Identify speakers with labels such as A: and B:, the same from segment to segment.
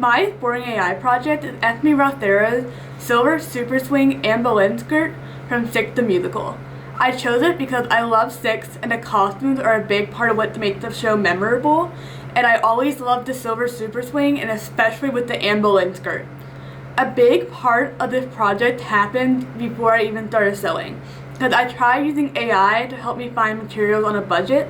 A: My Boring AI project is Ethne Rothera's Silver Super Swing Anne Boleyn skirt from Six the Musical. I chose it because I love Six and the costumes are a big part of what makes the show memorable, and I always loved the Silver Super Swing and especially with the Anne Boleyn skirt. A big part of this project happened before I even started sewing, because I tried using AI to help me find materials on a budget,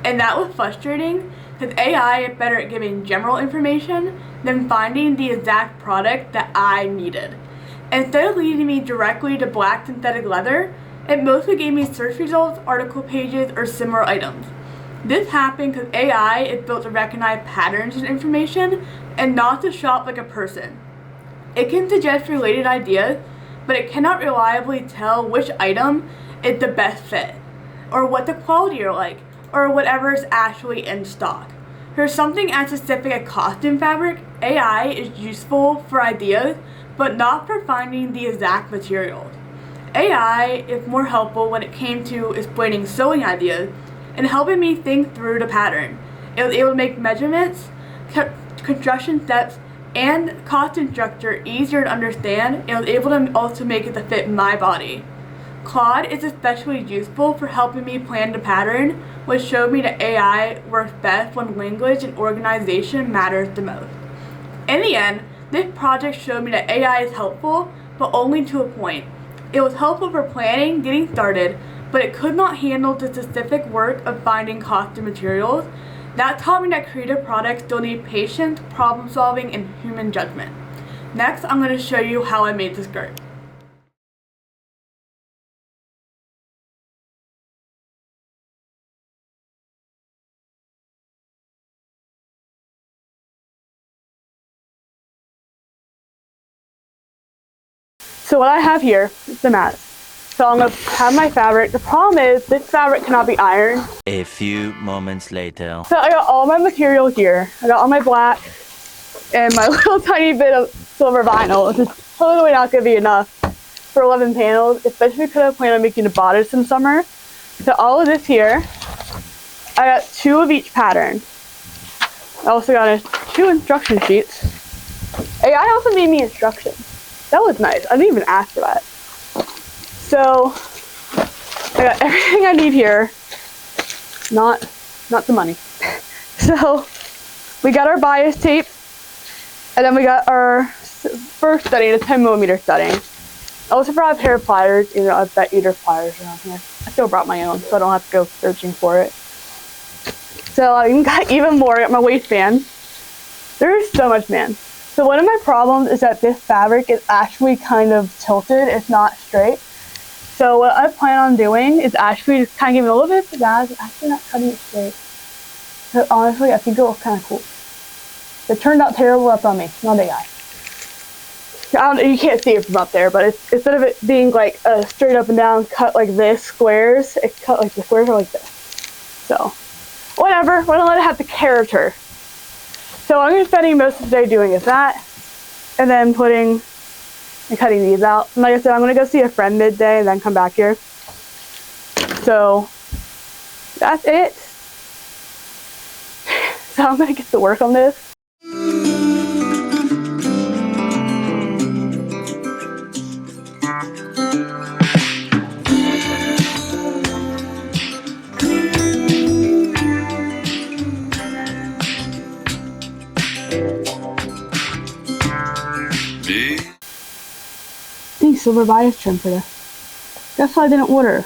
A: and that was frustrating because AI is better at giving general information than finding the exact product that I needed. Instead of leading me directly to black synthetic leather, it mostly gave me search results, article pages, or similar items. This happened because AI is built to recognize patterns in information and not to shop like a person. It can suggest related ideas, but it cannot reliably tell which item is the best fit, or what the quality are like, or whatever is actually in stock. For something as specific as costume fabric, AI is useful for ideas, but not for finding the exact materials. AI is more helpful when it came to explaining sewing ideas and helping me think through the pattern. It was able to make measurements, construction steps, and costume structure easier to understand, and was able to also make it to fit my body. Claude is especially useful for helping me plan the pattern, which showed me that AI works best when language and organization matters the most. In the end, this project showed me that AI is helpful, but only to a point. It was helpful for planning, getting started, but it could not handle the specific work of finding costume materials. That taught me that creative products still need patience, problem solving, and human judgment. Next, I'm going to show you how I made the skirt. So what I have here is the mat. So I'm going to have my fabric. The problem is this fabric cannot be ironed.
B: A few moments later.
A: So I got all my material here. I got all my black and my little tiny bit of silver vinyl, which is totally not going to be enough for 11 panels, especially because I plan on making a bodice in summer. So all of this here, I got 2 of each pattern. I also got 2 instruction sheets. AI also made me instructions. That was nice. I didn't even ask for that. So I got everything I need here. Not the money. So we got our bias tape, and then we got our first studding, the 10mm studding. I also brought a pair of pliers. You know, I bet you there's pliers around here. I still brought my own, so I don't have to go searching for it. So I got even more. I got my waistband. There's so much, man. So one of my problems is that this fabric is actually kind of tilted. It's not straight. So what I plan on doing is actually just kind of giving a little bit of pizzazz, actually not cutting it straight. So honestly, I think it looks kind of cool. It turned out terrible, that's on me, not AI. You can't see it from up there, but instead of it being like a straight up and down cut like this, squares, it's cut like the squares are like this. So, whatever, we're gonna let it have the character. So I'm going to be spending most of the day doing is that, and then putting and cutting these out. And like I said, I'm going to go see a friend midday and then come back here. So that's it. So I'm going to get to work on this. Silver bias trim for this. Guess what I didn't order?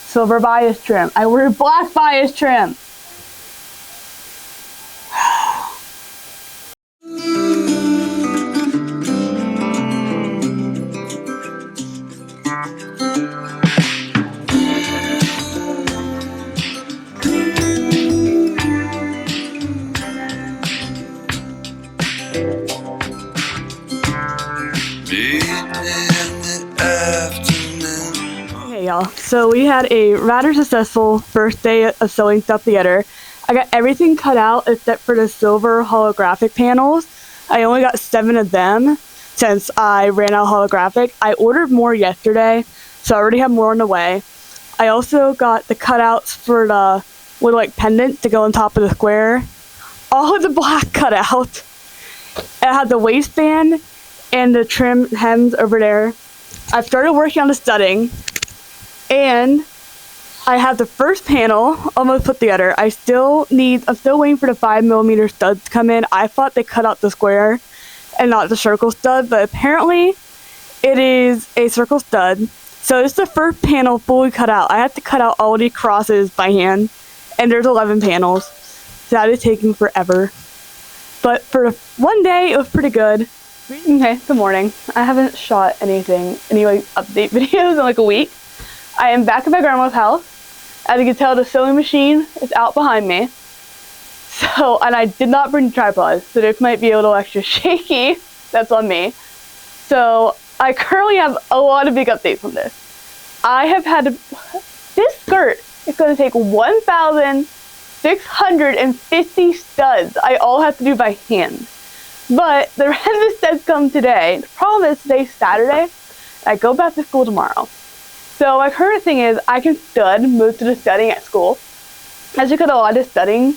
A: Silver bias trim. I ordered black bias trim. Hey y'all, so we had a rather successful first day of sewing stuff together. I got everything cut out except for the silver holographic panels. I only got 7 of them since I ran out of holographic. I ordered more yesterday, so I already have more on the way. I also got the cutouts for the little like pendant to go on top of the square. All of the black cut out. I have the waistband and the trim hems over there. I've started working on the studding, and I have the first panel almost put together. I'm still waiting for the 5mm studs to come in. I thought they cut out the square and not the circle stud, but apparently it is a circle stud. So this is the first panel fully cut out. I have to cut out all the crosses by hand, and there's 11 panels. So that is taking forever. But for one day, it was pretty good. Okay, good morning. I haven't shot any update videos in like a week. I am back at my grandma's house. As you can tell, the sewing machine is out behind me. So, and I did not bring the tripod, so this might be a little extra shaky. That's on me. So, I currently have a lot of big updates on this. I have had to, this skirt is going to take 1,650 studs. I all have to do by hand. But the rest of the studs come today. The problem is today's Saturday. I go back to school tomorrow. So my current thing is I can stud most of the studding at school. As you can, a lot of studding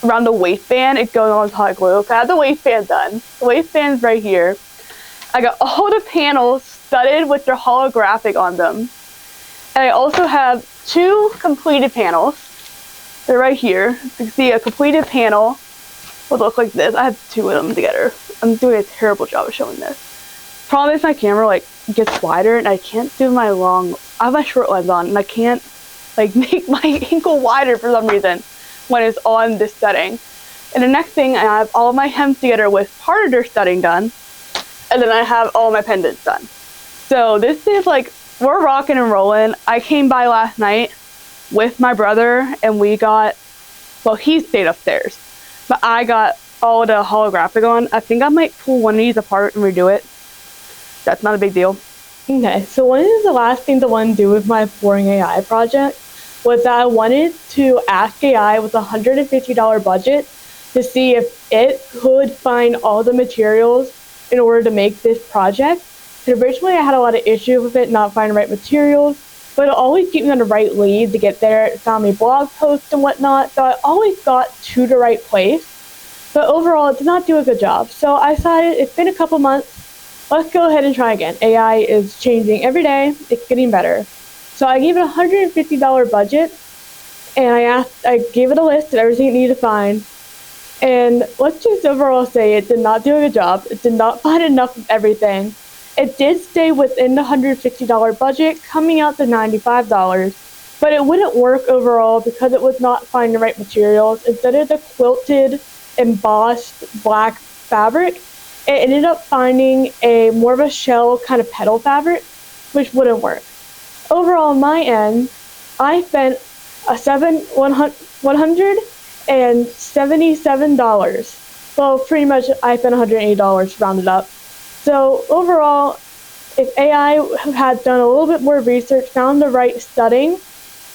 A: around the waistband, it's going on with hot glue. I have the waistband done. The waistband's right here. I got all the panels studded with their holographic on them. And I also have 2 completed panels. They're right here. You can see a completed panel would look like this. I have 2 of them together. I'm doing a terrible job of showing this. Problem is my camera gets wider and I can't do I have my short lens on and I can't make my ankle wider for some reason when it's on this studding. And the next thing, I have all of my hems together with part of their studding done, and then I have all my pendants done. So this is we're rocking and rolling. I came by last night with my brother and he stayed upstairs, but I got all the holographic on. I think I might pull one of these apart and redo it. That's not a big deal. Okay, so one of the last things I wanted to do with my Boring AI project was that I wanted to ask AI with a $150 budget to see if it could find all the materials in order to make this project. And originally I had a lot of issues with it not finding the right materials, but it always kept me on the right lead to get there. It found me blog posts and whatnot, so I always got to the right place. But overall, it did not do a good job. So I decided it's been a couple months. Let's go ahead and try again. AI is changing every day. It's getting better. So I gave it a $150 budget, and I gave it a list of everything it needed to find. And let's just overall say it did not do a good job. It did not find enough of everything. It did stay within the $150 budget, coming out to $95, but it wouldn't work overall because it was not finding the right materials. Instead of the quilted, embossed black fabric, it ended up finding a more of a shell kind of petal fabric, which wouldn't work. Overall, on my end, I spent $177. Well, pretty much I spent $180 rounded up. So overall, if AI had done a little bit more research, found the right studding,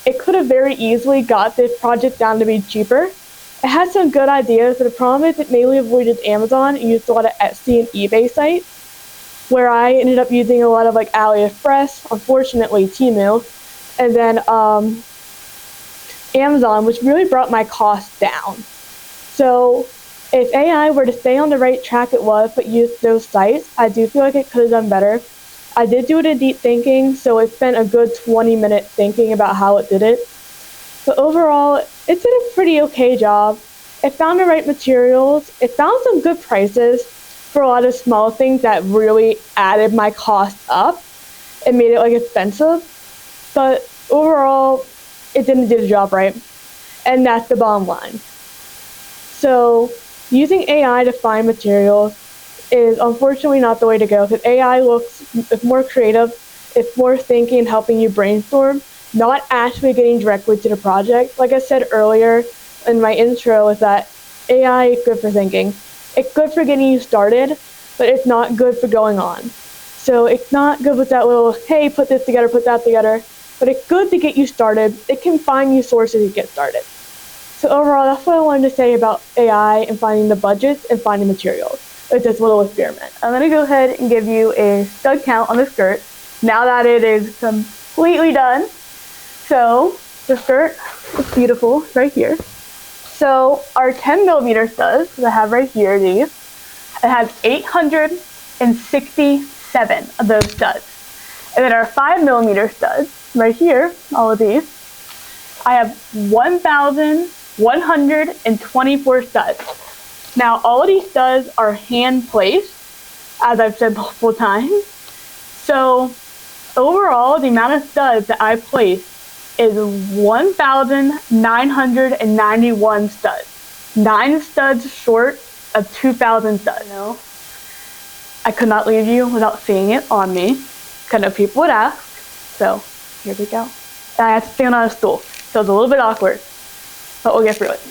A: it could have very easily got this project down to be cheaper. It had some good ideas, but the problem is it mainly avoided Amazon and used a lot of Etsy and eBay sites, where I ended up using a lot of AliExpress, unfortunately Temu, and then Amazon, which really brought my costs down. So if AI were to stay on the right track it was, but use those sites, I do feel like it could have done better. I did do it in deep thinking, so it spent a good 20 minutes thinking about how it did it. But overall, it did a pretty okay job. It found the right materials. It found some good prices for a lot of small things that really added my cost up and made it expensive. But overall, it didn't do the job right. And that's the bottom line. So using AI to find materials is unfortunately not the way to go, because AI it's more creative, it's more thinking and helping you brainstorm, not actually getting directly to the project. Like I said earlier in my intro, is that AI is good for thinking. It's good for getting you started, but it's not good for going on. So it's not good with that little, hey, put this together, put that together, but it's good to get you started. It can find you sources to get started. So overall, that's what I wanted to say about AI and finding the budgets and finding materials with this little experiment. I'm going to go ahead and give you a stud count on the skirt now that it is completely done. So the skirt is beautiful right here. So our 10mm studs that I have right here, these, It has 867 of those studs. And then our 5mm studs, right here, all of these, I have 1,124 studs. Now, all of these studs are hand placed, as I've said multiple times. So, overall, the amount of studs that I placed is 1,991 studs. 9 studs short of 2,000 studs. No, I could not leave you without seeing it on me. I know people would ask. So, here we go. And I have to stand on a stool, so it's a little bit awkward, but we'll get through it.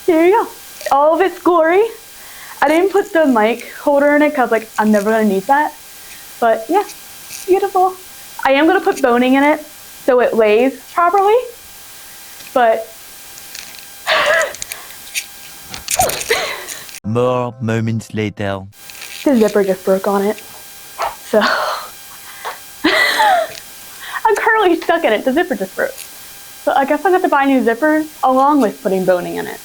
A: Here you go. All of its glory. I didn't put the mic holder in it because I'm never going to need that. But yeah, beautiful. I am going to put boning in it so it lays properly. But
B: More moments later.
A: the zipper just broke on it. So I'm currently stuck in it. The zipper just broke. So I guess I'm going to have to buy new zippers along with putting boning in it.